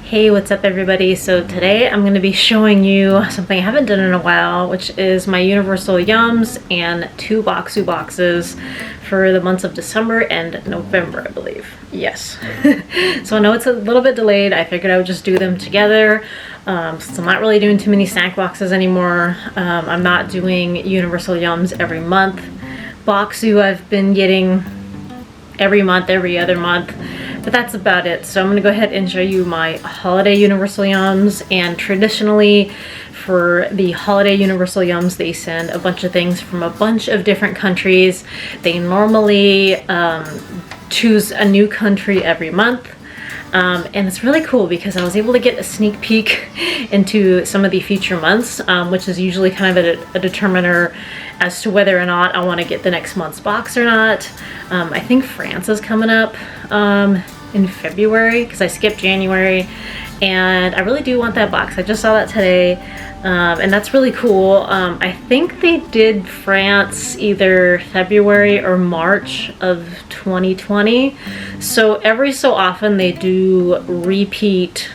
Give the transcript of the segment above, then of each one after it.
Hey, what's up everybody? So today I'm going to be showing you something I haven't done in a while, which is my Universal Yums and 2 Bokksu boxes for the months of December and November, I believe. Yes. So I know it's a little bit delayed. I figured I would just do them together. Since I'm not really doing too many snack boxes anymore. I'm not doing Universal Yums every month. Bokksu I've been getting every month, every other month. But that's about it. So I'm going to go ahead and show you my holiday Universal Yums. And traditionally for the holiday Universal Yums, they send a bunch of things from a bunch of different countries. They normally choose a new country every month. And it's really cool because I was able to get a sneak peek into some of the future months, which is usually kind of a determiner as to whether or not I want to get the next month's box or not. I think France is coming up in February because I skipped January, and I really do want that box. I just saw that today, and that's really cool. I think they did France either February or March of 2020, so every so often they do repeat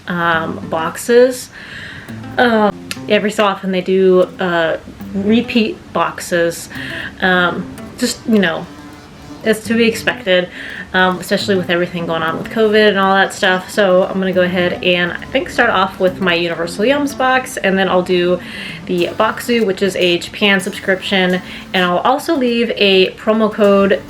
boxes. Every so often they do repeat boxes. Just, you know, it's to be expected, especially with everything going on with COVID and all that stuff. So I'm gonna go ahead and I think start off with my Universal Yums box, and then I'll do the Bokksu, which is a Japan subscription, and I'll also leave a promo code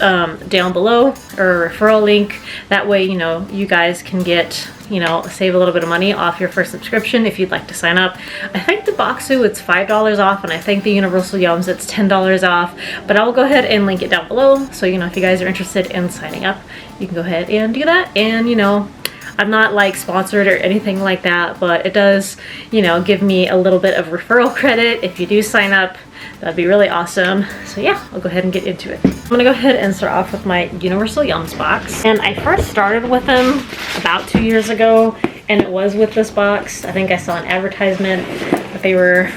down below, or a referral link. That way, you know, you guys can get, you know, save a little bit of money off your first subscription if you'd like to sign up. I think the Bokksu it's $5 off, and I think the Universal Yums it's $10 off, but I'll go ahead and link it down below. So, you know, if you guys are interested in signing up, you can go ahead and do that. And, you know, I'm not like sponsored or anything like that, but it does, you know, give me a little bit of referral credit if you do sign up. That'd be really awesome. So yeah, I'll go ahead and get into it. I'm gonna go ahead and start off with my Universal Yums box. And I first started with them about 2 years ago, and it was with this box. I think I saw an advertisement that they were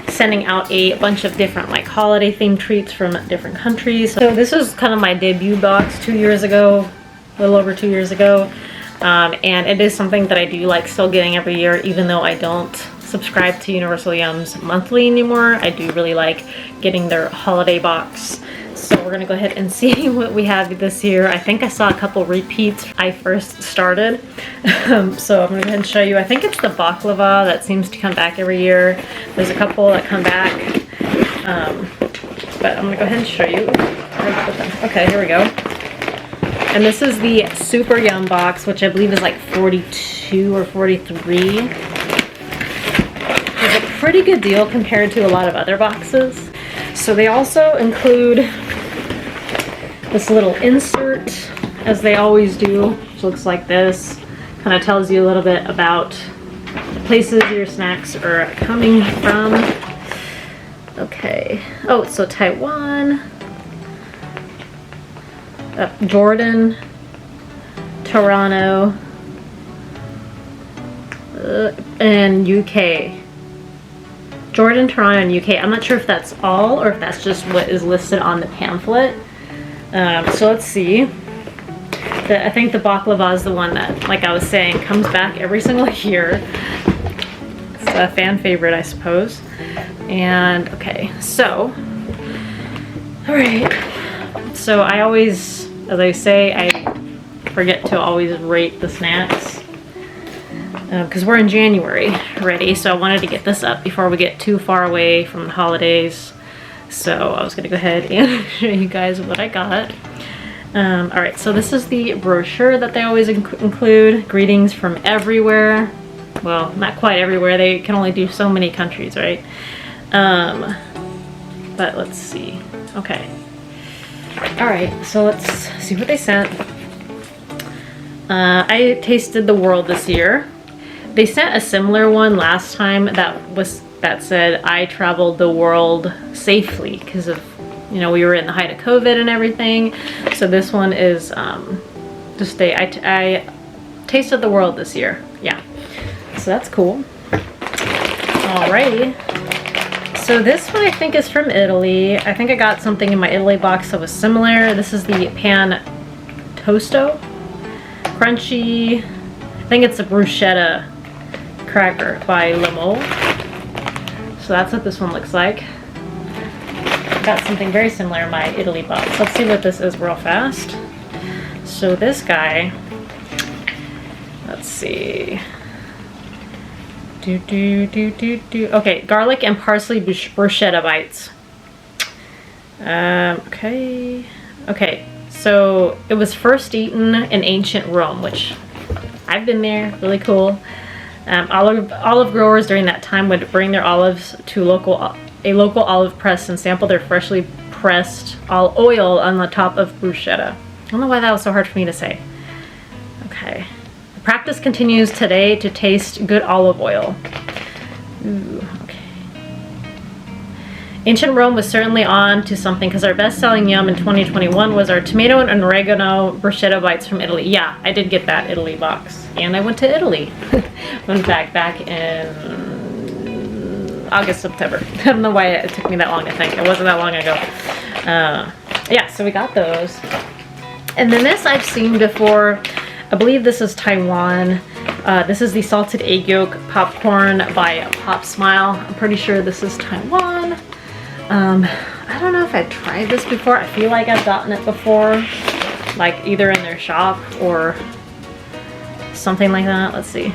sending out a bunch of different like holiday themed treats from different countries. So this was kind of my debut box 2 years ago, a little over 2 years ago. And it is something that I do like still getting every year, even though I don't subscribe to Universal Yums monthly anymore. I do really like getting their holiday box. So we're gonna go ahead and see what we have this year. I think I saw a couple repeats I first started. So I'm gonna go ahead and show you. I think it's the Baklava that seems to come back every year. There's a couple that come back. But I'm gonna go ahead and show you. Okay, here we go. And this is the Super Yum box, which I believe is like 42 or 43. It's a pretty good deal compared to a lot of other boxes. So they also include this little insert, as they always do, which looks like this. Kind of tells you a little bit about the places your snacks are coming from. Okay. Oh, so Taiwan, Jordan, Toronto, and UK. Jordan, Toronto, and UK. I'm not sure if that's all or if that's just what is listed on the pamphlet. So let's see. I think the Baklava is the one that, like I was saying, comes back every single year. It's a fan favorite, I suppose. And okay, so, all right. So I always, as I say, I forget to always rate the snacks because we're in January already, so I wanted to get this up before we get too far away from the holidays. So I was gonna go ahead and show you guys what I got. All right, so this is the brochure that they always include. Greetings from everywhere. Well, not quite everywhere. They can only do so many countries, right? But let's see. Okay. All right, so let's see what they sent. I tasted the world this year. They sent a similar one last time that said I traveled the world safely because of, you know, we were in the height of COVID and everything. So this one is just I tasted the world this year. Yeah, so that's cool. Alrighty. So this one I think is from Italy. I think I got something in my Italy box that was similar. This is the pan tosto. Crunchy think it's a bruschetta cracker by Limo. So that's what this one looks like. Got something very similar in my Italy box. Let's see what this is real fast. So this guy, let's see. Okay, garlic and parsley bruschetta bites. Okay, so it was first eaten in ancient Rome, which I've been there, really cool. Olive growers during that time would bring their olives to a local olive press and sample their freshly pressed oil on the top of bruschetta. I don't know why that was so hard for me to say. Okay. The practice continues today to taste good olive oil. Ooh, okay. Ancient Rome was certainly on to something because our best-selling yum in 2021 was our tomato and oregano bruschetta bites from Italy. Yeah, I did get that Italy box. And I went to Italy. Went back in August, September. I don't know why it took me that long to think. It wasn't that long ago. Yeah, so we got those. And then this I've seen before. I believe this is Taiwan. This is the salted egg yolk popcorn by Pop Smile. I'm pretty sure this is Taiwan. I don't know if I've tried this before. I feel like I've gotten it before, like either in their shop or something like that. Let's see.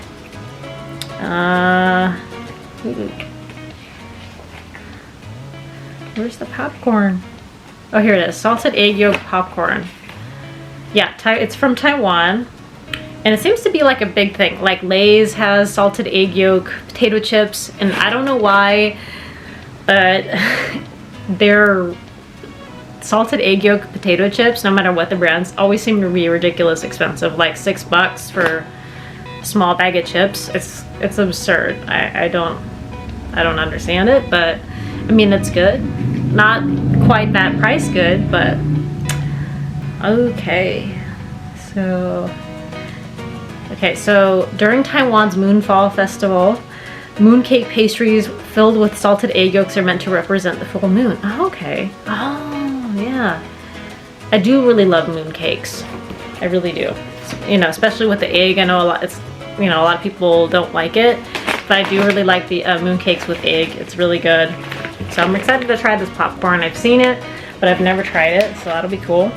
Where's the popcorn? Oh, here it is. Salted egg yolk popcorn. Yeah, it's from Taiwan. And it seems to be like a big thing. Like Lay's has salted egg yolk potato chips. And I don't know why, but their salted egg yolk potato chips, no matter what the brands, always seem to be ridiculous expensive. Like $6 for a small bag of chips. It's absurd. I don't understand it, but I mean, it's good. Not quite that price good, but okay. So during Taiwan's Moonfall Festival, mooncake pastries filled with salted egg yolks are meant to represent the full moon. Oh, okay. Oh, yeah. I do really love mooncakes. I really do. You know, especially with the egg. I know a lot of people don't like it, but I do really like the mooncakes with egg. It's really good. So I'm excited to try this popcorn. I've seen it, but I've never tried it, so that'll be cool.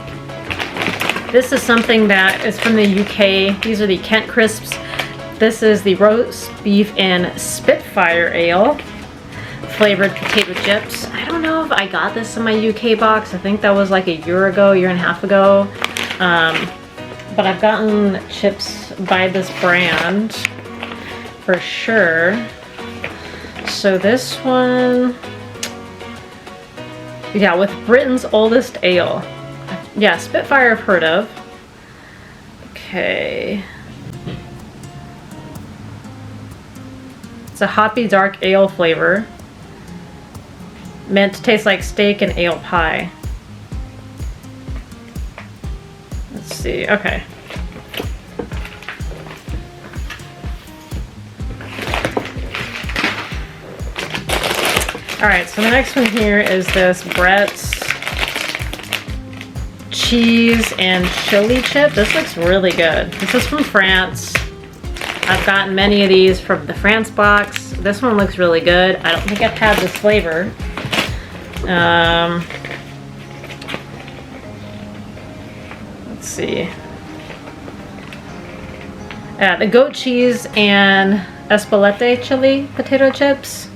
This is something that is from the UK. These are the Kent Crisps. This is the roast beef and Spitfire ale flavored potato chips. I don't know if I got this in my UK box. I think that was like a year and a half ago. But I've gotten chips by this brand for sure. So this one, yeah, with Britain's oldest ale. Yeah, Spitfire I've heard of. Okay. It's a hoppy dark ale flavor. Meant to taste like steak and ale pie. Let's see, okay. Alright, so the next one here is this Brett's cheese and chili chip. This looks really good. This is from France. I've gotten many of these from the France box. This one looks really good. I don't think I've had this flavor. Let's see. The goat cheese and Espalete chili potato chips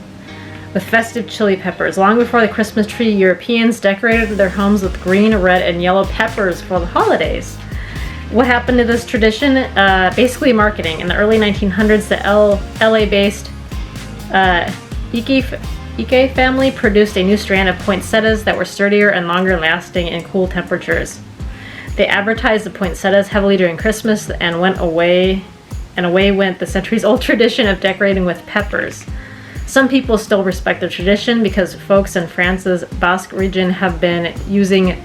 with festive chili peppers. Long before the Christmas tree, Europeans decorated their homes with green, red, and yellow peppers for the holidays. What happened to this tradition? Basically marketing. In the early 1900s, the LA-based Ike family produced a new strand of poinsettias that were sturdier and longer lasting in cool temperatures. They advertised the poinsettias heavily during Christmas and away went the centuries-old tradition of decorating with peppers. Some people still respect the tradition because folks in France's Basque region have been using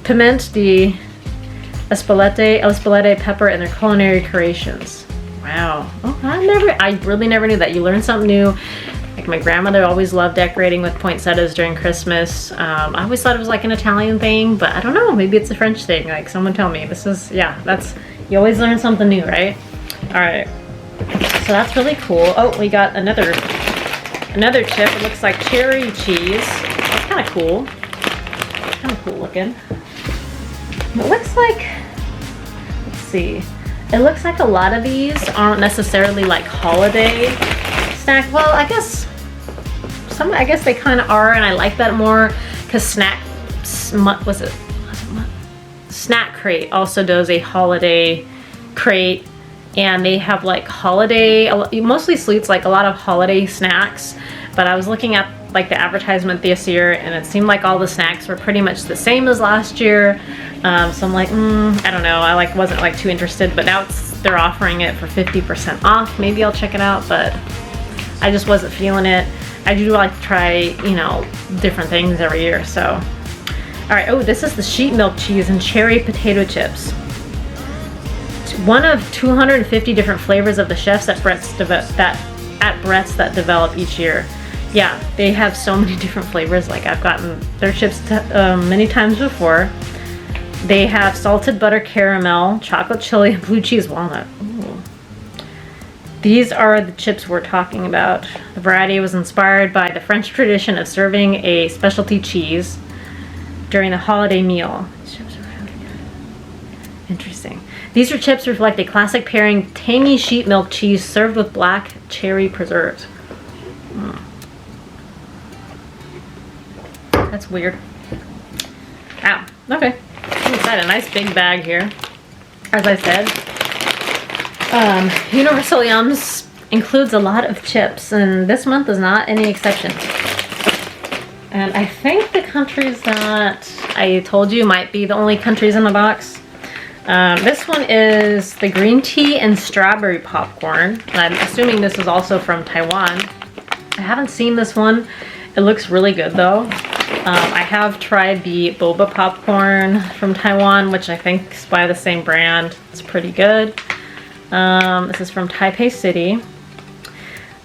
piment de Espalete pepper in their culinary creations. Wow. Oh, I really never knew that. You learn something new. Like my grandmother always loved decorating with poinsettias during Christmas. I always thought it was like an Italian thing, but I don't know. Maybe it's a French thing. Like someone tell me. You always learn something new, right? All right. So that's really cool. Oh, we got another chip. It looks like cherry cheese. That's kind of cool. Kind of cool looking. It looks like, let's see. It looks like a lot of these aren't necessarily like holiday snack. Well, I guess they kind of are, and I like that more because Snack Crate also does a holiday crate, and they have like mostly sweets, like a lot of holiday snacks. But I was looking at like the advertisement this year, and it seemed like all the snacks were pretty much the same as last year. So I'm like, I don't know. I wasn't like too interested, but now they're offering it for 50% off. Maybe I'll check it out, but I just wasn't feeling it. I do like to try, you know, different things every year. So, all right. Oh, this is the sheep milk cheese and cherry potato chips. One of 250 different flavors of the chefs at Brett's that develop each year. Yeah, they have so many different flavors. Like, I've gotten their chips many times before. They have salted butter caramel, chocolate chili, and blue cheese walnut. Ooh. These are the chips we're talking about. The variety was inspired by the French tradition of serving a specialty cheese during the holiday meal. Interesting. These chips reflect a classic pairing, tangy sheep milk cheese served with black cherry preserves. That's weird. Ow. Okay. Inside a nice big bag here. As I said, Universal Yums includes a lot of chips, and this month is not any exception. And I think the countries that I told you might be the only countries in the box. This one is the green tea and strawberry popcorn. I'm assuming this is also from Taiwan. I haven't seen this one. It looks really good though. I have tried the boba popcorn from Taiwan, which I think is by the same brand. It's pretty good. This is from Taipei City.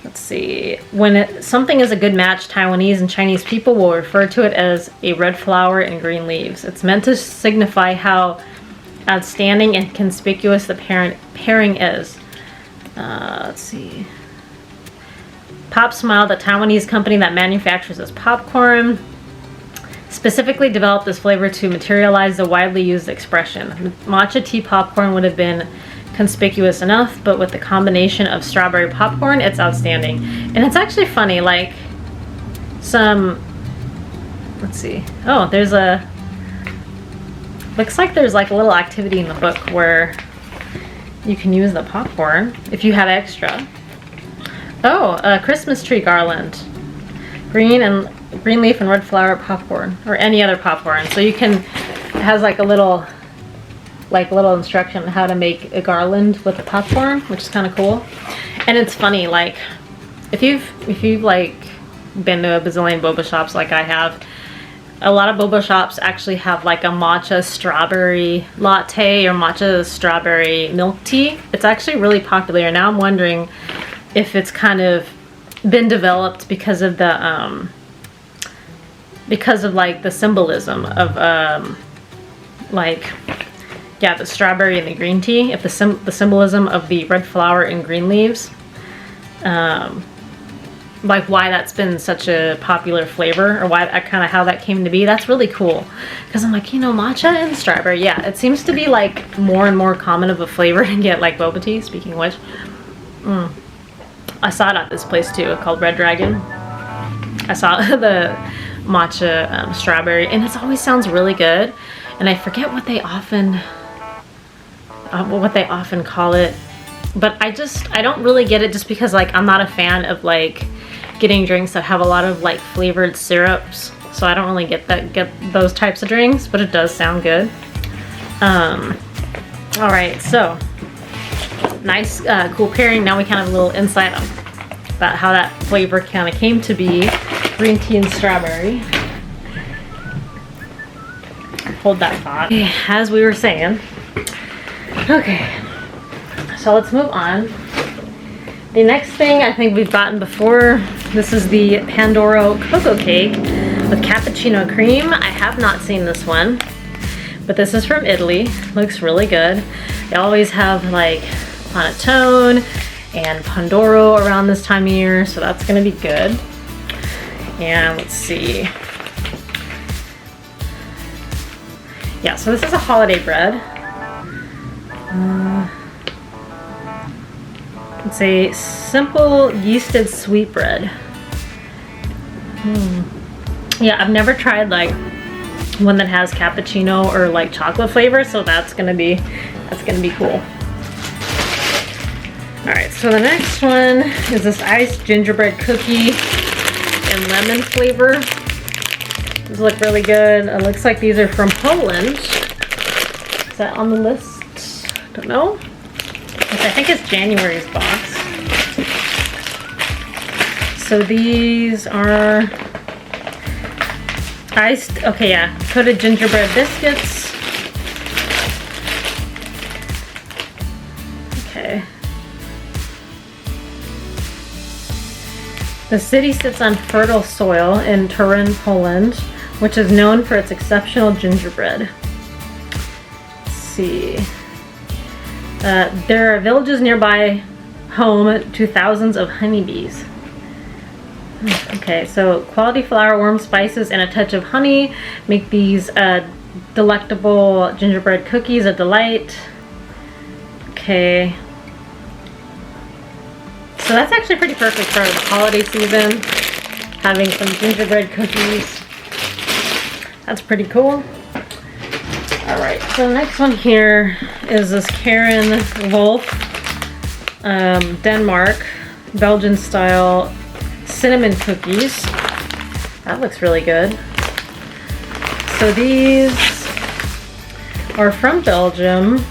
Let's see. When something is a good match, Taiwanese and Chinese people will refer to it as a red flower and green leaves. It's meant to signify how outstanding and conspicuous the pairing is. Let's see. Pop Smile, the Taiwanese company that manufactures this popcorn, specifically developed this flavor to materialize the widely used expression. Matcha tea popcorn would have been conspicuous enough, but with the combination of strawberry popcorn, it's outstanding. And it's actually funny, like let's see. Oh, looks like there's like a little activity in the book where you can use the popcorn if you have extra. Oh, a Christmas tree garland. Green leaf and red flower popcorn, or any other popcorn. So you can, it has like a little instruction on how to make a garland with the popcorn, which is kind of cool. And it's funny, like if you've like been to a bazillion boba shops like I have, a lot of boba shops actually have like a matcha strawberry latte or matcha strawberry milk tea. It's actually really popular, and now I'm wondering if it's kind of been developed because of the like the symbolism of the strawberry and the green tea, if the symbolism of the red flower and green leaves, like why that's been such a popular flavor, or why kind of how that came to be. That's really cool, because I'm like, you know, matcha and strawberry, yeah, it seems to be like more and more common of a flavor to get like boba tea. Speaking of which, I saw it at this place too called Red Dragon. I saw the matcha strawberry, and it always sounds really good, and I forget what they often call it, but I don't really get it, just because like I'm not a fan of like getting drinks that have a lot of like flavored syrups, so I don't really get those types of drinks, but it does sound good. All right, so nice cool pairing. Now we kind of have a little insight about how that flavor kind of came to be. Green tea and strawberry. Hold that thought. Okay, as we were saying. Okay, so let's move on. The next thing I think we've gotten before, this is the Pandoro Cocoa Cake with cappuccino cream. I have not seen this one, but this is from Italy. Looks really good. They always have like panettone and Pandoro around this time of year, so that's gonna be good. And let's see. Yeah, so this is a holiday bread. It's a simple yeasted sweetbread. Yeah, I've never tried like one that has cappuccino or like chocolate flavor, so that's gonna be cool. All right, so the next one is this iced gingerbread cookie and lemon flavor. These look really good. It looks like these are from Poland. Is that on the list? Don't know. I think it's January's box. So these are iced, okay, yeah, coated gingerbread biscuits. Okay. The city sits on fertile soil in Turin, Poland, which is known for its exceptional gingerbread. Let's see. There are villages nearby home to thousands of honeybees. Okay, so quality flour, warm spices, and a touch of honey make these delectable gingerbread cookies a delight. Okay. So that's actually pretty perfect for the holiday season, having some gingerbread cookies. That's pretty cool. Alright, so the next one here is this Karen Wolf, Denmark, Belgian style cinnamon cookies. That looks really good. So these are from Belgium.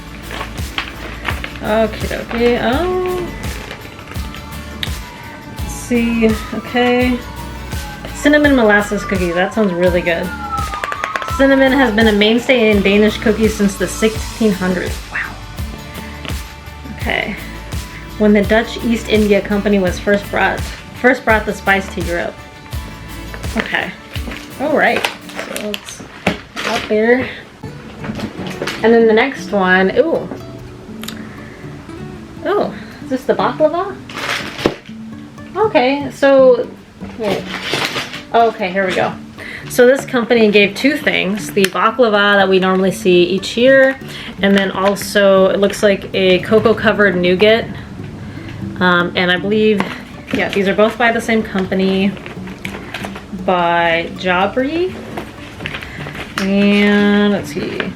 Okay, okay. Oh, let's see. Okay, cinnamon molasses cookies. That sounds really good. Cinnamon has been a mainstay in Danish cookies since the 1600s. Wow. Okay. When the Dutch East India Company was first brought the spice to Europe. Okay. All right. So it's out there. And then the next one. Ooh. Oh, is this the baklava? Okay. So, wait. Okay, here we go. So this company gave two things, the baklava that we normally see each year, and then also it looks like a cocoa covered nougat. And I believe, yeah, these are both by the same company, by Jabri. And let's see.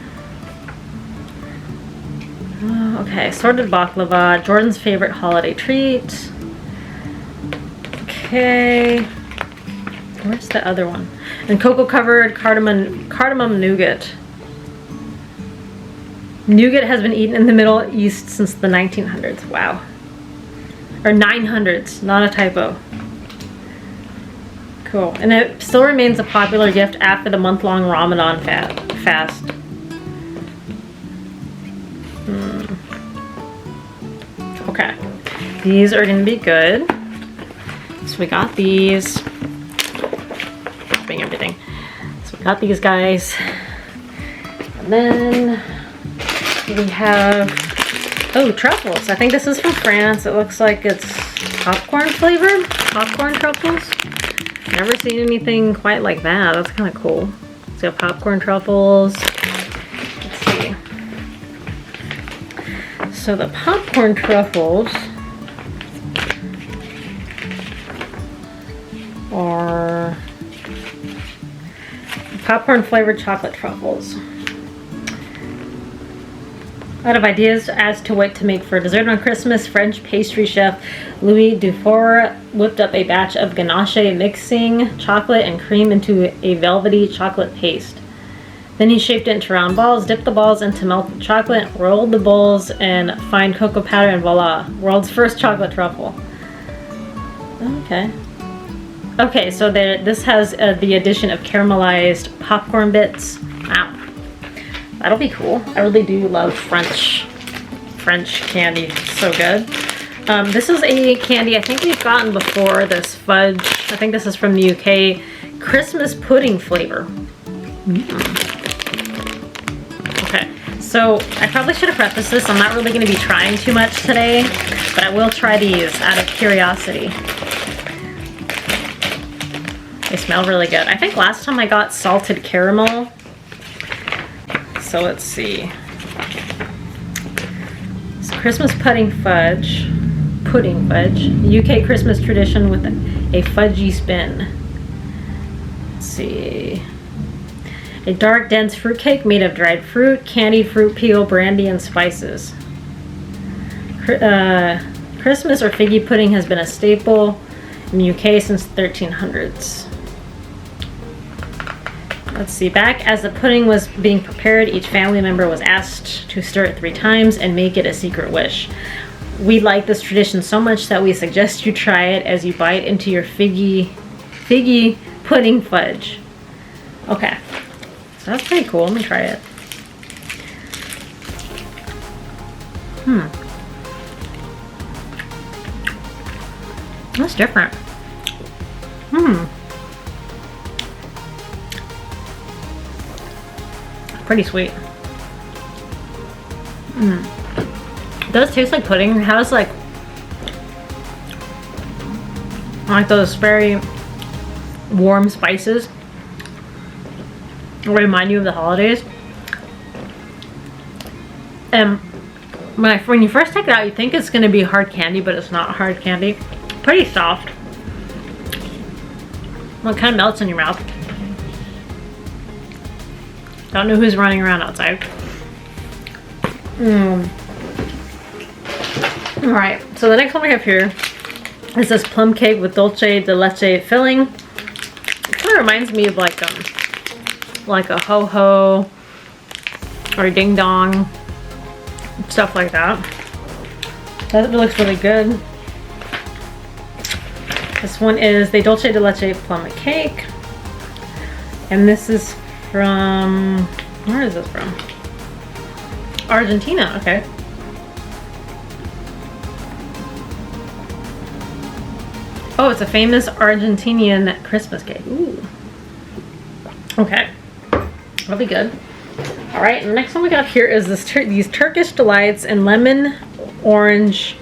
Okay, assorted baklava, Jordan's favorite holiday treat. Okay. Where's the other one? And cocoa covered cardamom nougat. Nougat has been eaten in the Middle East since the 1900s. Wow. Or 900s, not a typo. Cool. And it still remains a popular gift after the month-long Ramadan fast. Okay. These are gonna be good. So we got these. Everything. So we got these guys. And then we have, oh, truffles. I think this is from France. It looks like it's popcorn flavored. Popcorn truffles. Never seen anything quite like that. That's kind of cool. It's got popcorn truffles. Let's see. So the popcorn truffles are popcorn flavored chocolate truffles. Out of ideas as to what to make for dessert on Christmas, French pastry chef Louis Dufour whipped up a batch of ganache, mixing chocolate and cream into a velvety chocolate paste. Then he shaped it into round balls, dipped the balls into melted chocolate, rolled the balls in fine cocoa powder, and voila, world's first chocolate truffle. Okay. Okay, so this has the addition of caramelized popcorn bits. Wow, that'll be cool. I really do love French candy. It's so good. This is a candy I think we've gotten before. This Fudge. I think this is from the UK. Christmas pudding flavor. Okay, So I probably should have prefaced this. I'm not really going to be trying too much today, but I will try these out of curiosity. They smell really good. I think last time I got salted caramel. So let's see. It's Christmas pudding fudge. Pudding fudge. UK Christmas tradition with a fudgy spin. Let's see. A dark, dense fruitcake made of dried fruit, candied fruit peel, brandy, and spices. Christmas or figgy pudding has been a staple in the UK since the 1300s. Let's see. Back as the pudding was being prepared, each family member was asked to stir it 3 times and make it a secret wish. We like this tradition so much that we suggest you try it as you bite into your figgy pudding fudge. Okay. So that's pretty cool. Let me try it. That's different. Pretty sweet. It does taste like pudding. It has like those very warm spices. Remind you of the holidays. And when you first take it out, you think it's going to be hard candy, but it's not hard candy. Pretty soft. Well, it kind of melts in your mouth. Don't know who's running around outside. Alright, so the next one we have here is this plum cake with dulce de leche filling. It kind of reminds me of like a ho-ho or a ding-dong, stuff like that. That looks really good. This one is the dulce de leche plum cake, and this is from, where is this from? Argentina. Okay. Oh, it's a famous Argentinian Christmas cake. Ooh. Okay. Really good. All right, and the next one we got here is these Turkish delights in lemon, orange,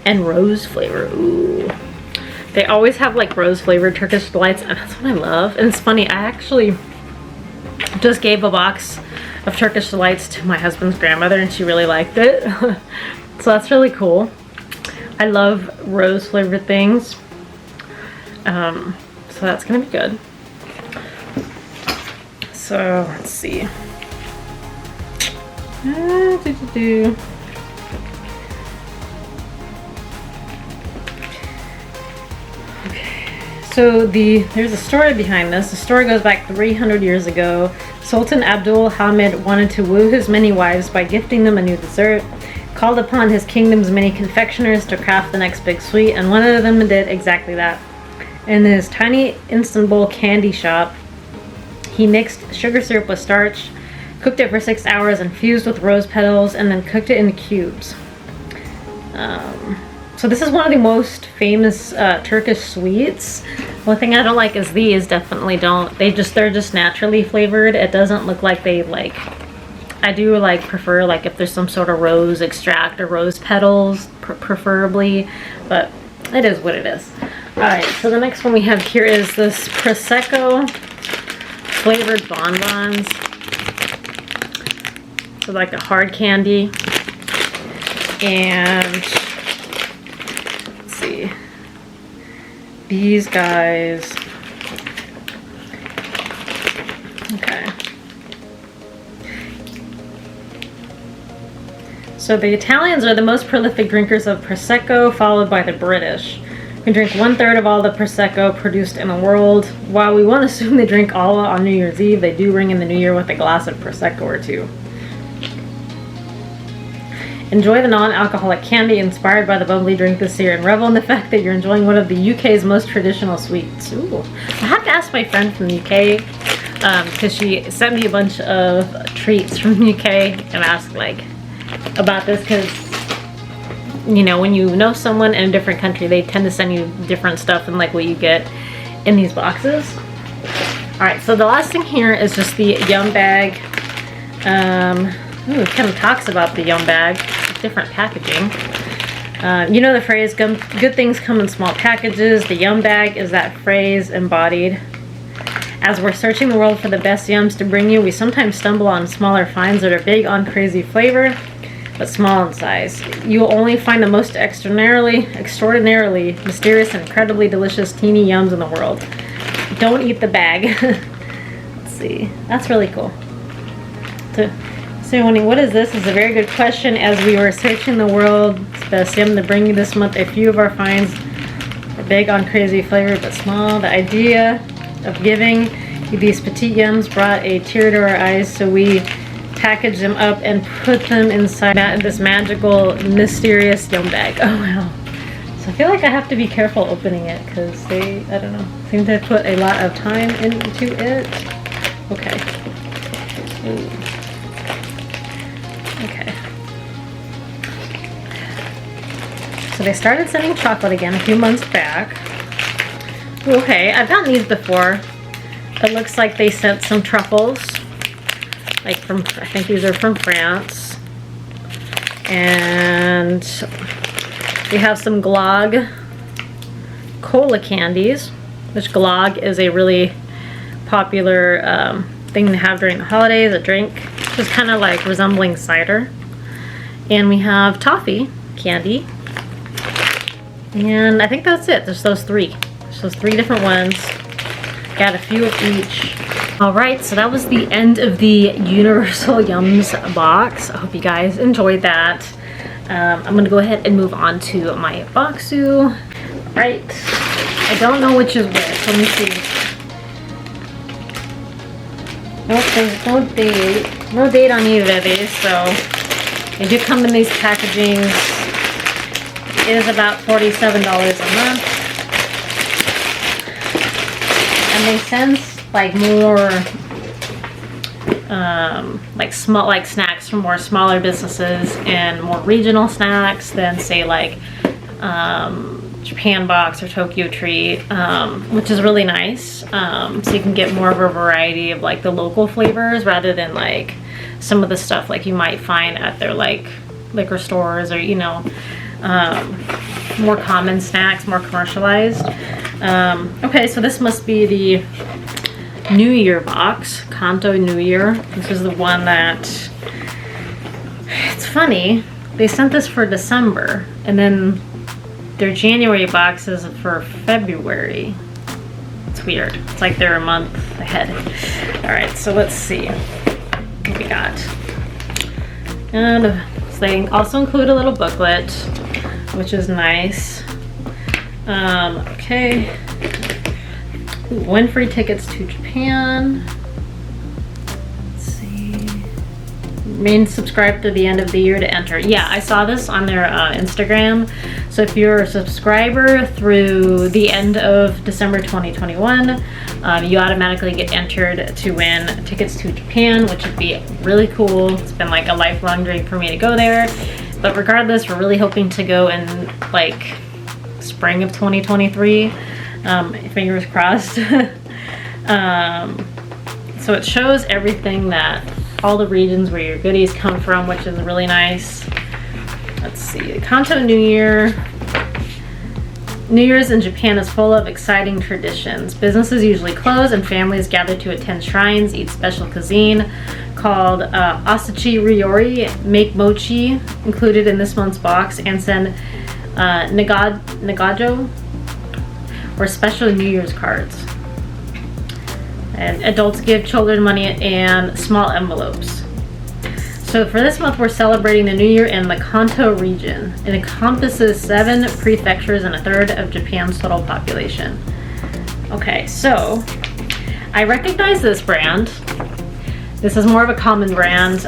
and rose flavor. Ooh. They always have like rose flavored Turkish delights, and that's what I love. And it's funny, I actually just gave a box of Turkish delights to my husband's grandmother, and she really liked it. So that's really cool. I love rose flavored things. So that's gonna be good. So let's see. So there's a story behind this. The story goes back 300 years ago. Sultan Abdul Hamid wanted to woo his many wives by gifting them a new dessert, called upon his kingdom's many confectioners to craft the next big sweet, and one of them did exactly that. In his tiny Istanbul candy shop, he mixed sugar syrup with starch, cooked it for 6 hours, infused with rose petals, and then cooked it in cubes. So this is one of the most famous Turkish sweets. One thing I don't like is these definitely don't. They're just naturally flavored. It doesn't look like they like. I do like prefer like if there's some sort of rose extract or rose petals, preferably, but it is what it is. All right, so the next one we have here is this Prosecco flavored bonbons. So like a hard candy, and let's see, these guys. Okay. So the Italians are the most prolific drinkers of Prosecco, followed by the British. We drink 1/3 of all the Prosecco produced in the world. While we won't assume they drink all on New Year's Eve, they do ring in the new year with a glass of Prosecco or two. Enjoy the non-alcoholic candy inspired by the bubbly drink this year, and revel in the fact that you're enjoying one of the UK's most traditional sweets. Ooh. I have to ask my friend from the UK, because she sent me a bunch of treats from the UK, and ask like about this, because you know, when you know someone in a different country, they tend to send you different stuff than like what you get in these boxes. All right, so the last thing here is just the Yum bag. Ooh, it kind of talks about the Yum bag. Different packaging. You know the phrase, good things come in small packages. The Yum bag is that phrase embodied. As we're searching the world for the best yums to bring you, we sometimes stumble on smaller finds that are big on crazy flavor, but small in size. You will only find the most extraordinarily mysterious and incredibly delicious teeny yums in the world. Don't eat the bag. Let's see. That's really cool. So you're wondering, what is this? Is a very good question. As we were searching the world's best yum to bring you this month, a few of our finds are big on crazy flavor, but small. The idea of giving these petite yums brought a tear to our eyes, so we packaged them up and put them inside this magical, mysterious yum bag. Oh wow. So I feel like I have to be careful opening it because they, I don't know, seem to put a lot of time into it. Okay. Ooh. Okay. So they started sending chocolate again a few months back. Okay, I've gotten these before. It looks like they sent some truffles. Like from, I think these are from France. And we have some Glog cola candies, which Glog is a really popular thing to have during the holidays, a drink. Just kind of like resembling cider. And we have toffee candy. And I think that's it. There's those three. There's those three different ones. Got a few of each. Alright, so that was the end of the Universal Yums box. I hope you guys enjoyed that. I'm going to go ahead and move on to my Bokksu. Right. I don't know which is which. Let me see. Nope, there's no date. No date on either of these, so they do come in these packagings. It is about $47 a month. And they send like more like snacks from more smaller businesses and more regional snacks than say like Japan Box or Tokyo Treat, which is really nice. So you can get more of a variety of like the local flavors rather than like some of the stuff like you might find at their like liquor stores or, you know, more common snacks, more commercialized. Okay, so this must be the New Year box, Kanto New Year. This is the one that, it's funny, they sent this for December and then their January box is for February. It's weird. It's like they're a month ahead. Alright, so let's see what we got. And so they also include a little booklet, which is nice. Okay. Win free tickets to Japan. Let's see. Remain subscribed through the end of the year to enter. Yeah, I saw this on their Instagram. So if you're a subscriber through the end of December 2021, you automatically get entered to win tickets to Japan, which would be really cool. It's been like a lifelong dream for me to go there. But regardless, we're really hoping to go in like spring of 2023. Fingers crossed. So it shows everything that all the regions where your goodies come from, which is really nice. Let's see, the Kanto New Year. New Year's in Japan is full of exciting traditions. Businesses usually close and families gather to attend shrines, eat special cuisine called Asachi Ryori, make mochi included in this month's box, and send nagajo or special New Year's cards. And adults give children money and small envelopes. So for this month, we're celebrating the New Year in the Kanto region. It encompasses 7 prefectures and a third of Japan's total population. Okay, so I recognize this brand. This is more of a common brand,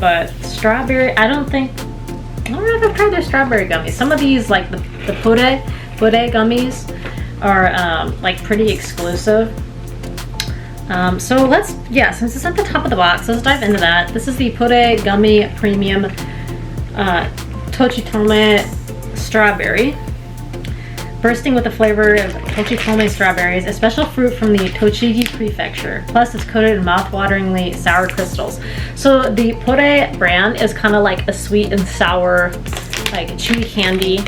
but strawberry, I don't know if I've tried their strawberry gummies. Some of these, like the pure gummies, are like pretty exclusive. So since it's at the top of the box, let's dive into that. This is the Pure Gummy Premium Tochitome Strawberry. bursting with the flavor of Tochikome strawberries, a special fruit from the Tochigi prefecture. Plus, it's coated in mouth-wateringly sour crystals. So the Pore brand is kind of like a sweet and sour, like chewy candy.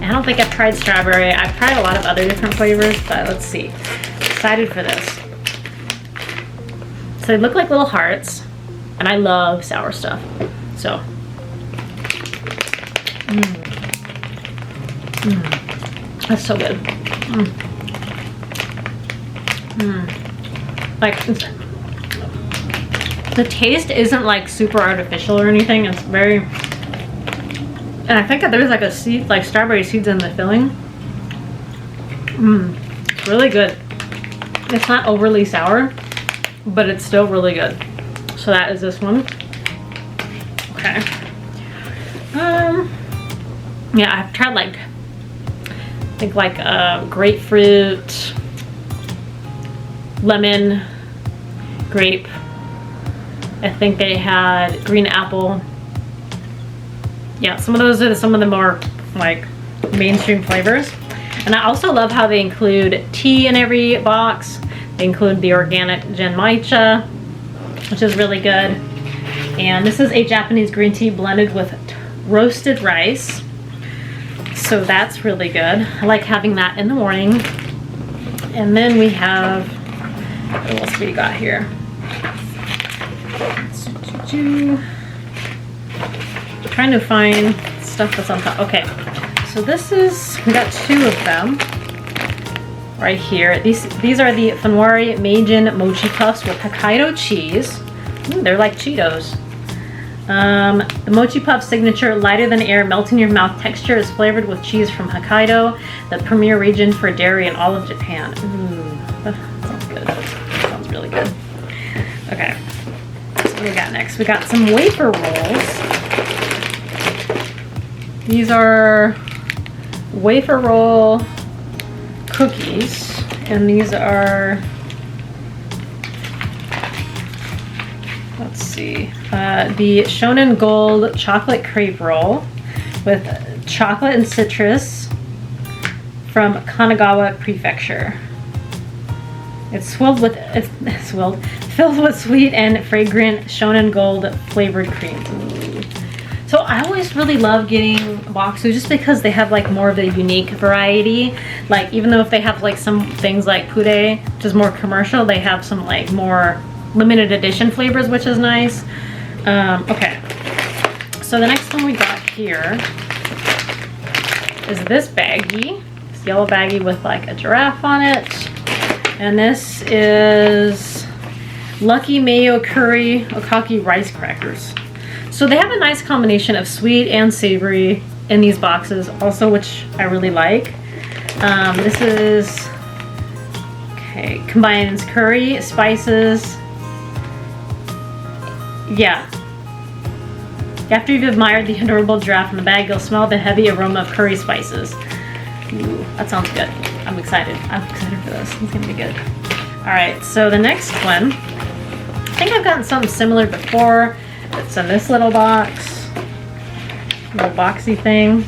I don't think I've tried strawberry. I've tried a lot of other different flavors, but let's see. Excited for this. So they look like little hearts, and I love sour stuff. So, that's so good. Like, the taste isn't like super artificial or anything. It's very, and I think that there's like a seed, like strawberry seeds in the filling. Really good. It's not overly sour, but it's still really good. So that is this one. Okay. Yeah, I've tried like, I think like grapefruit, lemon, grape. I think they had green apple. Yeah, some of those are some of the more like mainstream flavors. And I also love how they include tea in every box. They include the organic genmaicha, which is really good. And this is a Japanese green tea blended with roasted rice. So that's really good. I like having that in the morning. And then we have, what else we got here? Trying to find stuff that's on top. Okay, so this is, we got two of them right here. These are the Funwari Meijin Mochi Puffs with Hokkaido cheese. They're like Cheetos. The Mochi Puff signature lighter than air, melt in your mouth texture is flavored with cheese from Hokkaido, the premier region for dairy in all of Japan. That sounds good. That sounds really good. Okay, so what do we got next? We got some wafer rolls. These are wafer roll cookies, and these are, let's see, the Shonen Gold chocolate crepe roll with chocolate and citrus from Kanagawa Prefecture. It's filled with sweet and fragrant Shonen Gold flavored creams. So I always really love getting Bokksu just because they have like more of a unique variety. Like even though if they have like some things like puree, which is more commercial, they have some like more limited edition flavors, which is nice. Okay, so the next one we got here is this baggie. This yellow baggie with like a giraffe on it. And this is Lucky Mayo Curry Okaki rice crackers. So they have a nice combination of sweet and savory in these boxes also, which I really like. This is, okay, combines curry, spices. Yeah. After you've admired the adorable giraffe in the bag, you'll smell the heavy aroma of curry spices. Ooh, that sounds good. I'm excited. I'm excited for this. It's gonna be good. All right, so the next one, I think I've gotten something similar before. It's in this little box, little boxy thing.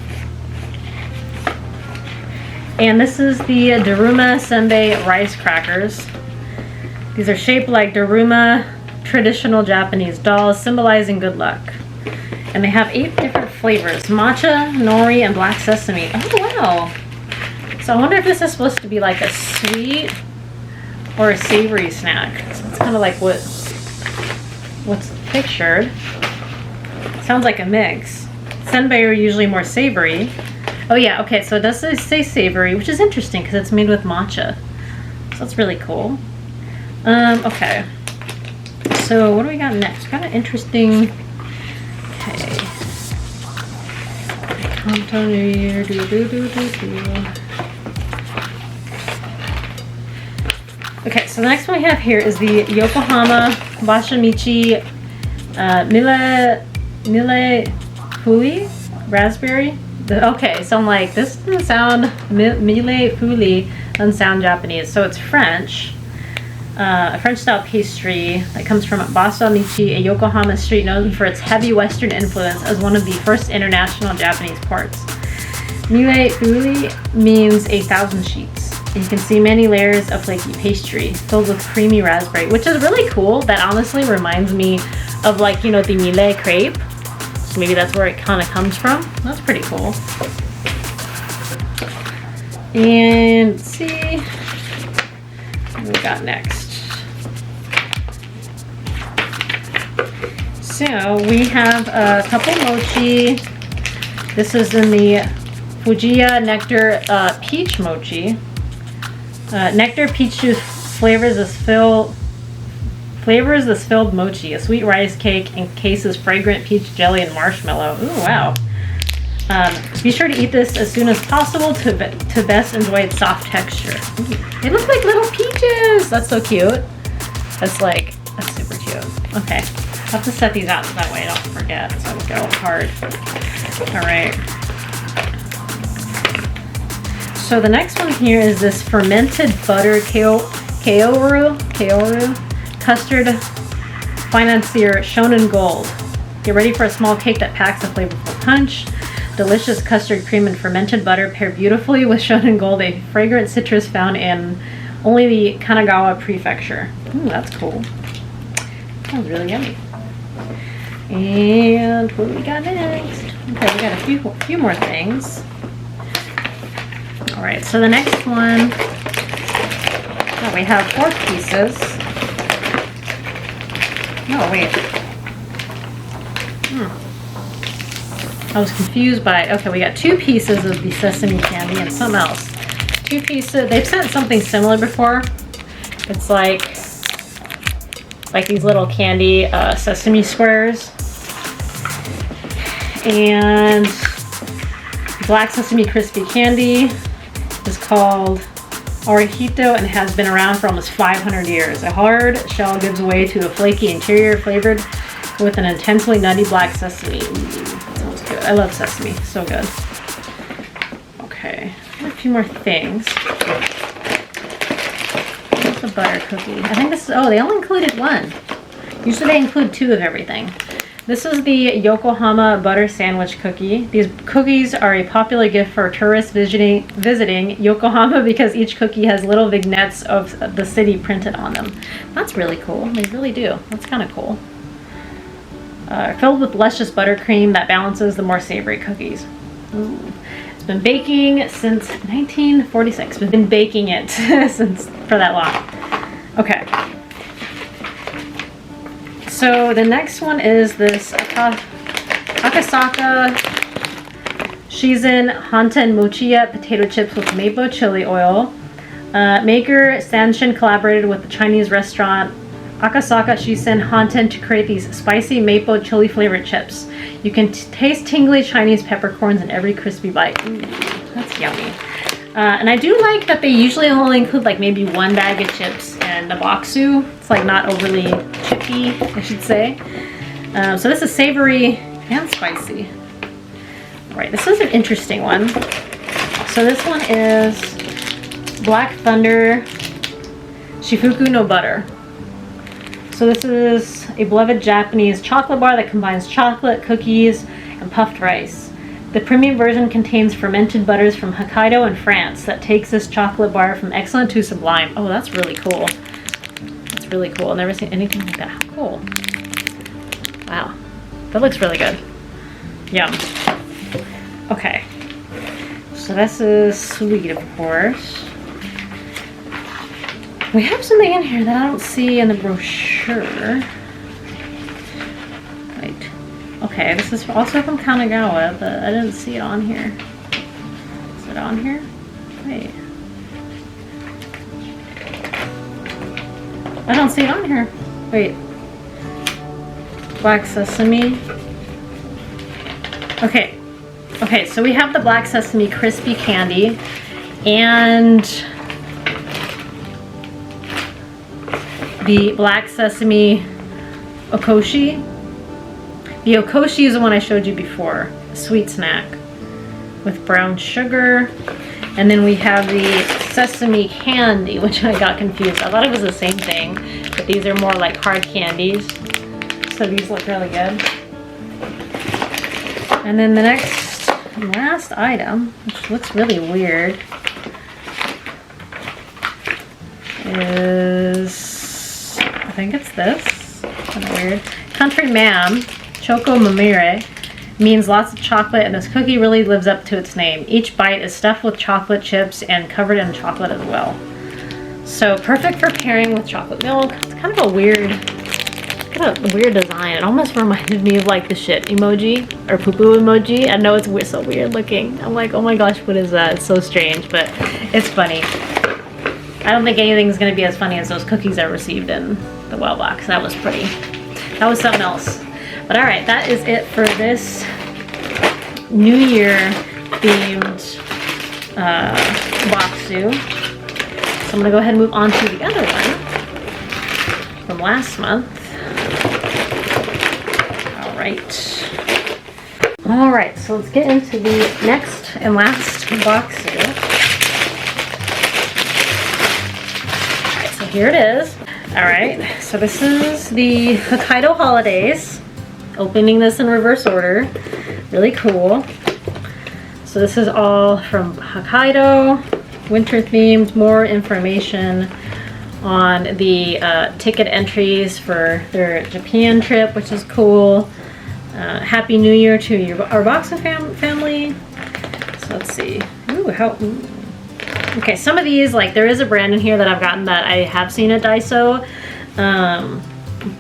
And this is the Daruma Senbei rice crackers. These are shaped like Daruma traditional Japanese dolls, symbolizing good luck. And they have 8 different flavors: matcha, nori, and black sesame. Oh wow. So I wonder if this is supposed to be like a sweet or a savory snack. So it's kind of like what's pictured. Sounds like a mix. Senbei are usually more savory. Oh yeah, okay, so it does say savory, which is interesting because it's made with matcha. So that's really cool. Okay. So what do we got next? We got an interesting, okay. Okay, so the next one we have here is the Yokohama Bashamichi Mille Fuli Raspberry. Okay, so I'm like, this doesn't sound, Mille Fuli doesn't sound Japanese. So it's French, a French style pastry that comes from Bashamichi, a Yokohama street known for its heavy Western influence as one of the first international Japanese ports. Mille uli means 1,000 sheets. And you can see many layers of flaky pastry filled with creamy raspberry, which is really cool. That honestly reminds me of, like, you know, the Mille crepe. So maybe that's where it kind of comes from. That's pretty cool. And let's see what we got next. So we have a couple mochi. This is in the Fujiya Nectar Peach Mochi. Nectar peach juice flavors this filled mochi. A sweet rice cake encases fragrant peach jelly and marshmallow. Ooh, wow. Be sure to eat this as soon as possible to best enjoy its soft texture. Ooh, they look like little peaches. That's so cute. That's super cute. Okay, I'll have to set these out so that way I don't forget, so I don't get all hard. All right. So the next one here is this fermented butter kaoru custard financier shown in gold. Get ready for a small cake that packs a flavorful punch. Delicious custard cream and fermented butter pair beautifully with shonen gold, a fragrant citrus found in only the Kanagawa prefecture. Ooh, that's cool. Sounds really yummy. And what do we got next? Okay, we got a few more things. All right, so the next one, we have 4 pieces. Oh, wait. I was confused by, okay, we got 2 pieces of the sesame candy and something else. 2 pieces, they've sent something similar before. It's like these little candy sesame squares. And black sesame crispy candy is called Orihito and has been around for almost 500 years. A hard shell gives way to a flaky interior flavored with an intensely nutty black sesame. Ooh, sounds good. I love sesame, so good. Okay, a few more things. What's the butter cookie? I think this is, oh, they only included 1. Usually they include 2 of everything. This is the Yokohama butter sandwich cookie. These cookies are a popular gift for tourists visiting Yokohama because each cookie has little vignettes of the city printed on them. That's really cool. They really do. That's kind of cool. Filled with luscious buttercream that balances the more savory cookies. Ooh. It's been baking since 1946. We've been baking it for that long. Okay. So the next one is this Akasaka Shizen Hanten Mochiya potato chips with maple chili oil. Maker Sanshin collaborated with the Chinese restaurant Akasaka Shizen Hanten to create these spicy maple chili flavored chips. You can taste tingly Chinese peppercorns in every crispy bite. Ooh, that's yummy. And I do like that they usually only include like maybe 1 bag of chips and a bokksu. It's like not overly chippy, I should say. So this is savory and spicy. All right, this is an interesting one. So this one is Black Thunder Shifuku no Butter. So this is a beloved Japanese chocolate bar that combines chocolate, cookies, and puffed rice. The premium version contains fermented butters from Hokkaido and France that takes this chocolate bar from excellent to sublime. Oh, that's really cool. That's really cool. I've never seen anything like that. How cool. Wow. That looks really good. Yum. Okay. So this is sweet, of course. We have something in here that I don't see in the brochure. Wait. Okay, this is also from Kanagawa, but I didn't see it on here. Is it on here? Wait. I don't see it on here. Wait. Black sesame. Okay. Okay, so we have the black sesame crispy candy and the black sesame okoshi. The okoshi is the one I showed you before, a sweet snack with brown sugar. And then we have the sesame candy, which I got confused. I thought it was the same thing, but these are more like hard candies. So these look really good. And then the next last item, which looks really weird, is, I think it's this, kind of weird. Country Ma'am, Choco Mamire, means lots of chocolate, and this cookie really lives up to its name. Each bite is stuffed with chocolate chips and covered in chocolate as well. So perfect for pairing with chocolate milk. It's kind of a weird design. It almost reminded me of like the shit emoji or poo-poo emoji. I know it's so weird looking. I'm like, oh my gosh, what is that? It's so strange, but it's funny. I don't think anything's gonna be as funny as those cookies I received in the well box. That was pretty. That was something else. But all right, that is it for this New Year themed Bokksu. So I'm gonna go ahead and move on to the other one from last month. All right, so let's get into the next and last Bokksu. All right, so here it is. All right, so this is the Hokkaido Holidays. Opening this in reverse order. Really cool. So this is all from Hokkaido, winter themed. More information on the ticket entries for their Japan trip, which is cool. Happy New Year to our Bokksu family. So let's see. Ooh, okay, some of these, like there is a brand in here that I've gotten that I have seen at Daiso,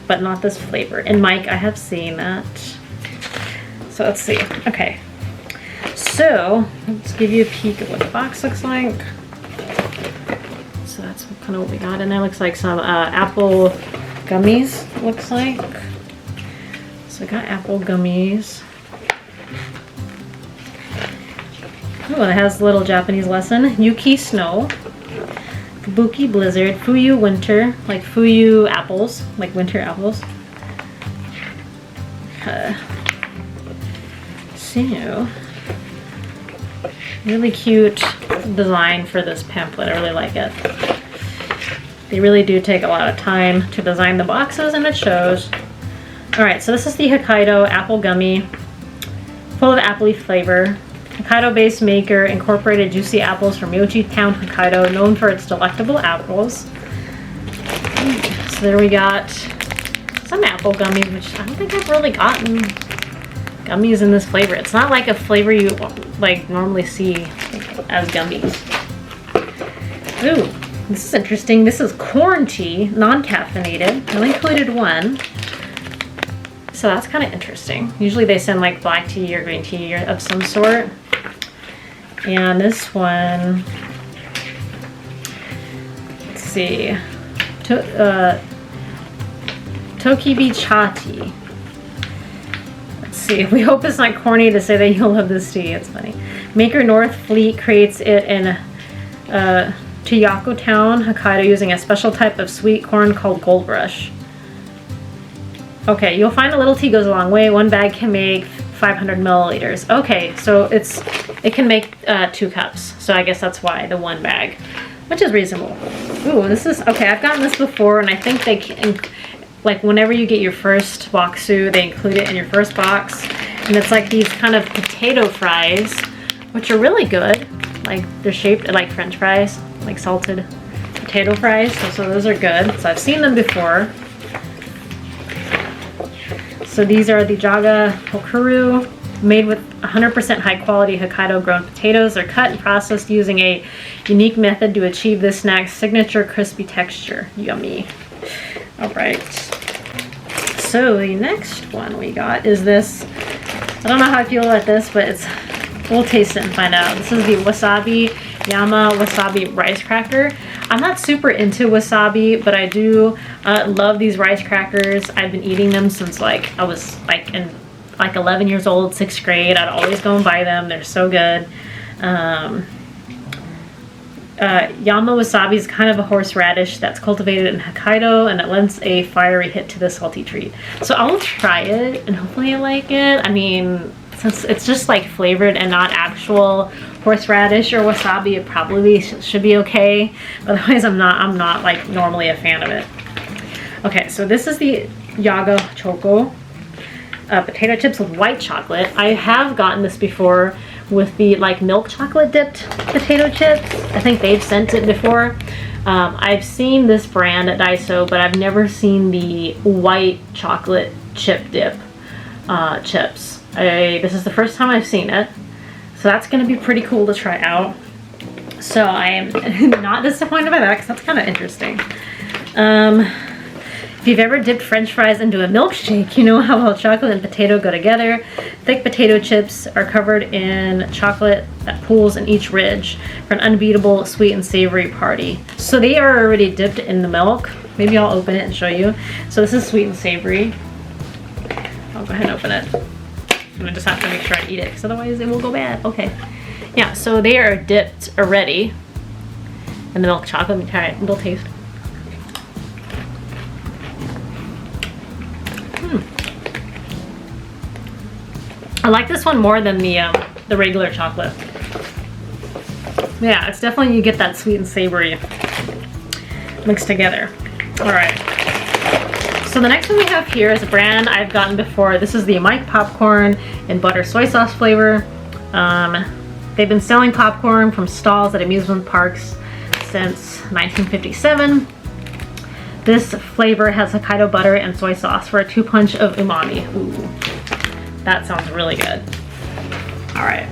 but not this flavor. And Mike, I have seen that. So let's see. Okay, so let's give you a peek at what the box looks like. So that's kind of what we got in there. Looks like some apple gummies, looks like. So I got apple gummies. Oh, it has a little Japanese lesson. Yuki Snow. Kabuki Blizzard. Fuyu Winter. Like Fuyu apples. Like winter apples. So, really cute design for this pamphlet. I really like it. They really do take a lot of time to design the boxes, and it shows. Alright, so this is the Hokkaido apple gummy, full of appley flavor. Hokkaido-based maker incorporated juicy apples from Yochi Town, Hokkaido, known for its delectable apples. So there we got some apple gummies, which I don't think I've really gotten gummies in this flavor. It's not like a flavor you like normally see as gummies. Ooh, this is interesting. This is corn tea, non-caffeinated. I only included one. So that's kind of interesting. Usually they send like black tea or green tea of some sort. And this one, let's see, Tokibi Chati. Let's see, we hope it's not corny to say that you'll love this tea. It's funny. Maker North Fleet creates it in Chiyako Town, Hokkaido, using a special type of sweet corn called Gold Rush. Okay, you'll find a little tea goes a long way. One bag can make 500 milliliters. Okay, so it can make 2 cups. So I guess that's why the one bag, which is reasonable. Ooh, this is, okay, I've gotten this before, and I think they can, like whenever you get your first Bokksu, they include it in your first box. And it's like these kind of potato fries, which are really good. Like they're shaped like French fries, like salted potato fries. So those are good. So I've seen them before. So these are the Yaga Hokuru, made with 100% high quality Hokkaido grown potatoes. They're cut and processed using a unique method to achieve this snack's signature crispy texture. Yummy. All right. So the next one we got is this. I don't know how I feel about this, but we'll taste it and find out. This is the Wasabi Yama Wasabi Rice Cracker. I'm not super into wasabi, but I do love these rice crackers. I've been eating them since like I was like in 11 years old, 6th grade. I'd always go and buy them. They're so good. Yama wasabi is kind of a horseradish that's cultivated in Hokkaido, and it lends a fiery hit to the salty treat. So I'll try it and hopefully I like it. I mean, since it's just like flavored and not actual horseradish or wasabi, it probably should be okay. But otherwise, I'm not like normally a fan of it. Okay, so this is the Yaga Choco potato chips with white chocolate. I have gotten this before with the like milk chocolate dipped potato chips. I think they've sent it before. I've seen this brand at Daiso, but I've never seen the white chocolate chip dip chips. This is the first time I've seen it, so that's going to be pretty cool to try out. So I am not disappointed by that because that's kind of interesting. If you've ever dipped French fries into a milkshake, you know how well chocolate and potato go together. Thick potato chips are covered in chocolate that pools in each ridge for an unbeatable sweet and savory party. So they are already dipped in the milk. Maybe I'll open it and show you. So this is sweet and savory. I'll go ahead and open it. I'm gonna just have to make sure I eat it because otherwise it will go bad. Okay. Yeah, so they are dipped already in the milk chocolate. Let me try it. A little taste. I like this one more than the regular chocolate. Yeah, it's definitely, you get that sweet and savory mixed together. All right. So the next one we have here is a brand I've gotten before. This is the Mike popcorn and butter soy sauce flavor. They've been selling popcorn from stalls at amusement parks since 1957. This flavor has Hokkaido butter and soy sauce for a 2-punch of umami. Ooh. That sounds really good. All right.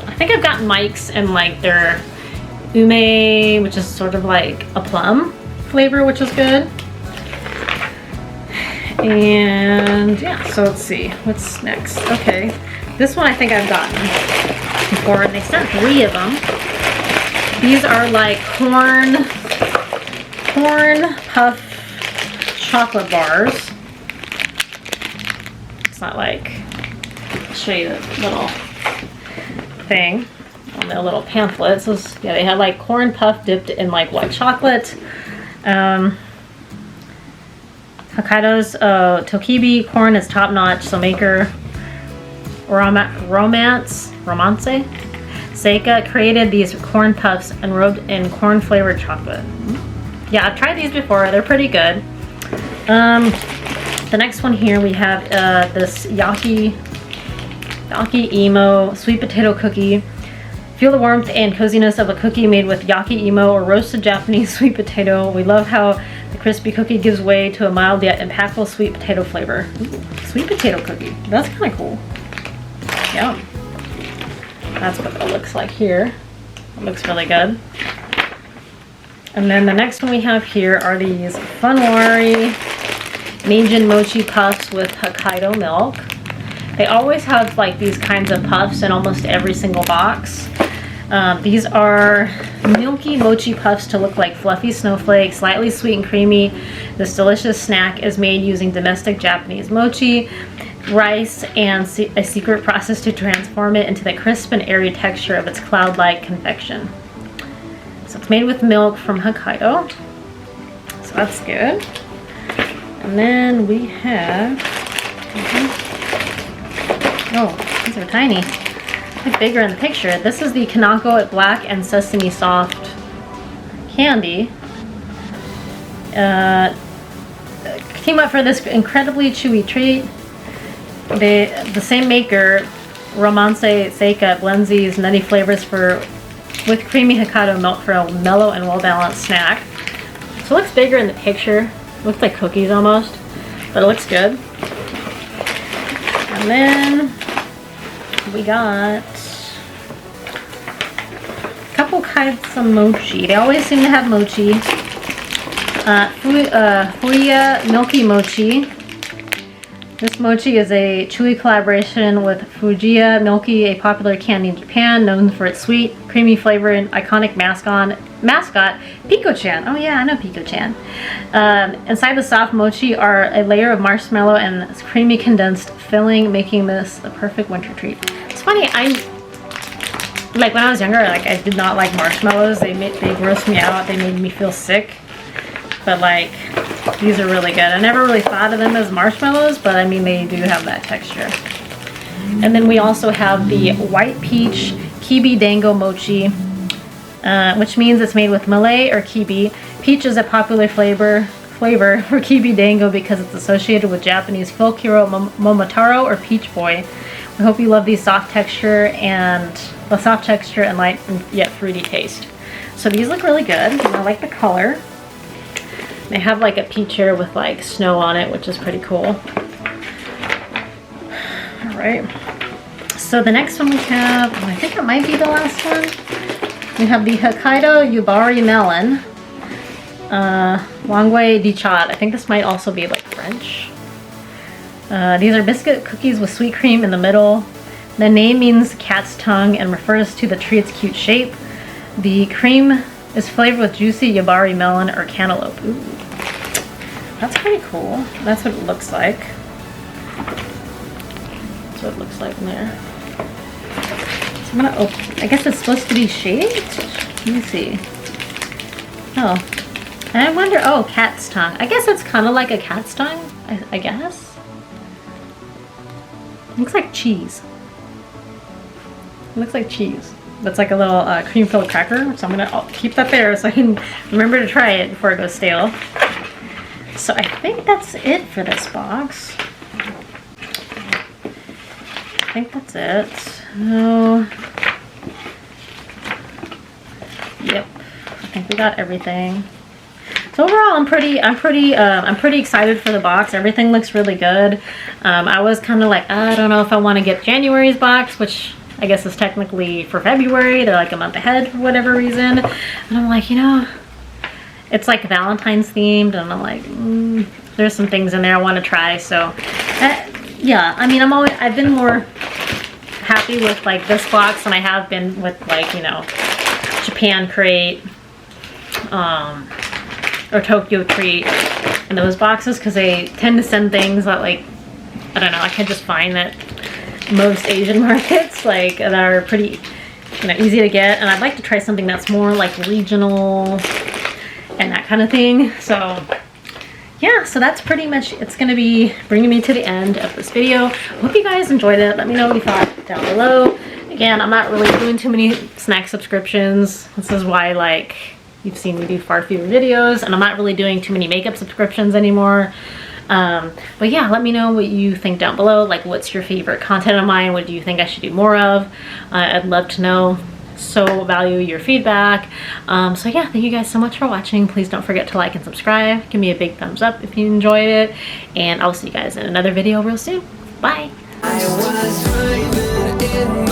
I think I've gotten Mike's and like their ume, which is sort of like a plum flavor, which is good. And yeah, so let's see. What's next? Okay. This one I think I've gotten before, and they sent 3 of them. These are like corn puff chocolate bars. It's not like, I'll show you the little thing on the little pamphlet. So yeah, they had like corn puff dipped in like white chocolate. Hokkaido's Tokibi corn is top notch, so maker Romance Seika created these corn puffs enrobed in corn flavored chocolate. Yeah, I've tried these before. They're pretty good. The next one here we have this Yaki Imo sweet potato cookie. Feel the warmth and coziness of a cookie made with Yaki Imo or roasted Japanese sweet potato. We love how the crispy cookie gives way to a mild yet impactful sweet potato flavor. Ooh, sweet potato cookie. That's kind of cool. Yum. That's what it looks like here. It looks really good. And then the next one we have here are these Funwari Meijin Mochi Puffs with Hokkaido milk. They always have like these kinds of puffs in almost every single box. These are milky mochi puffs to look like fluffy snowflakes, slightly sweet and creamy. This delicious snack is made using domestic Japanese mochi, rice, and a secret process to transform it into the crisp and airy texture of its cloud-like confection. So it's made with milk from Hokkaido. So that's good. And then we have, oh, these are tiny. Look bigger in the picture. This is the Kanako Black and Sesame Soft candy. Came up for this incredibly chewy treat. The same maker, Romance Seika, blends these nutty flavors with creamy Hokkaido milk for a mellow and well-balanced snack. So it looks bigger in the picture. It looks like cookies almost, but it looks good. And then we got a couple kinds of mochi. They always seem to have mochi. Fuya Milky Mochi. This mochi is a chewy collaboration with Fujiya Milky, a popular candy in Japan, known for its sweet, creamy flavor and iconic mascot, Pico-chan. Oh yeah, I know Pico-chan. Inside the soft mochi are a layer of marshmallow and creamy condensed filling, making this the perfect winter treat. It's funny, like when I was younger, like I did not like marshmallows. They grossed me out. They made me feel sick. But like, these are really good. I never really thought of them as marshmallows, but I mean, they do have that texture. And then we also have the white peach kibi dango mochi, which means it's made with Malay or kibi. Peach is a popular flavor for kibi dango because it's associated with Japanese folk hero Momotaro or Peach Boy, I hope you love the soft texture and light and yet fruity taste. So these look really good. I like the color. They have like a peach here with like snow on it, which is pretty cool. All right. So the next one we have, I think it might be the last one. We have the Hokkaido Yubari Melon. Langue di Chat. I think this might also be like French. These are biscuit cookies with sweet cream in the middle. The name means cat's tongue and refers to the treat's cute shape. The cream is flavored with juicy yubari melon or cantaloupe. Ooh, that's pretty cool. That's what it looks like. That's what it looks like in there. So I'm gonna open. I guess it's supposed to be shaped. Let me see. Oh, and I wonder. Oh, cat's tongue. I guess it's kind of like a cat's tongue. I guess. Looks like cheese. It looks like cheese. That's like a little cream-filled cracker. So I'll keep that there so I can remember to try it before it goes stale. So I think that's it for this box. I think that's it. So, yep. I think we got everything. So overall, I'm pretty excited for the box. Everything looks really good. I was kind of like, I don't know if I want to get January's box, which I guess is technically for February. They're like a month ahead for whatever reason. And I'm like, you know, it's like Valentine's themed, and I'm like, there's some things in there I want to try. So, yeah. I mean, I've been more happy with like this box than I have been with like, you know, Japan Crate, or Tokyo Treat and those boxes, because they tend to send things that like, I don't know, I can just find that most Asian markets like that are pretty, you know, easy to get, and I'd like to try something that's more like regional and that kind of thing. So yeah, so that's pretty much, it's gonna be bringing me to the end of this video. Hope you guys enjoyed it. Let me know what you thought down below. Again, I'm not really doing too many snack subscriptions. This is why, like, you've seen me do far fewer videos, and I'm not really doing too many makeup subscriptions anymore. But yeah, let me know what you think down below. Like, what's your favorite content of mine? What do you think I should do more of? I'd love to know. So value your feedback. So yeah, thank you guys so much for watching. Please don't forget to like and subscribe. Give me a big thumbs up if you enjoyed it, and I'll see you guys in another video real soon. Bye. I was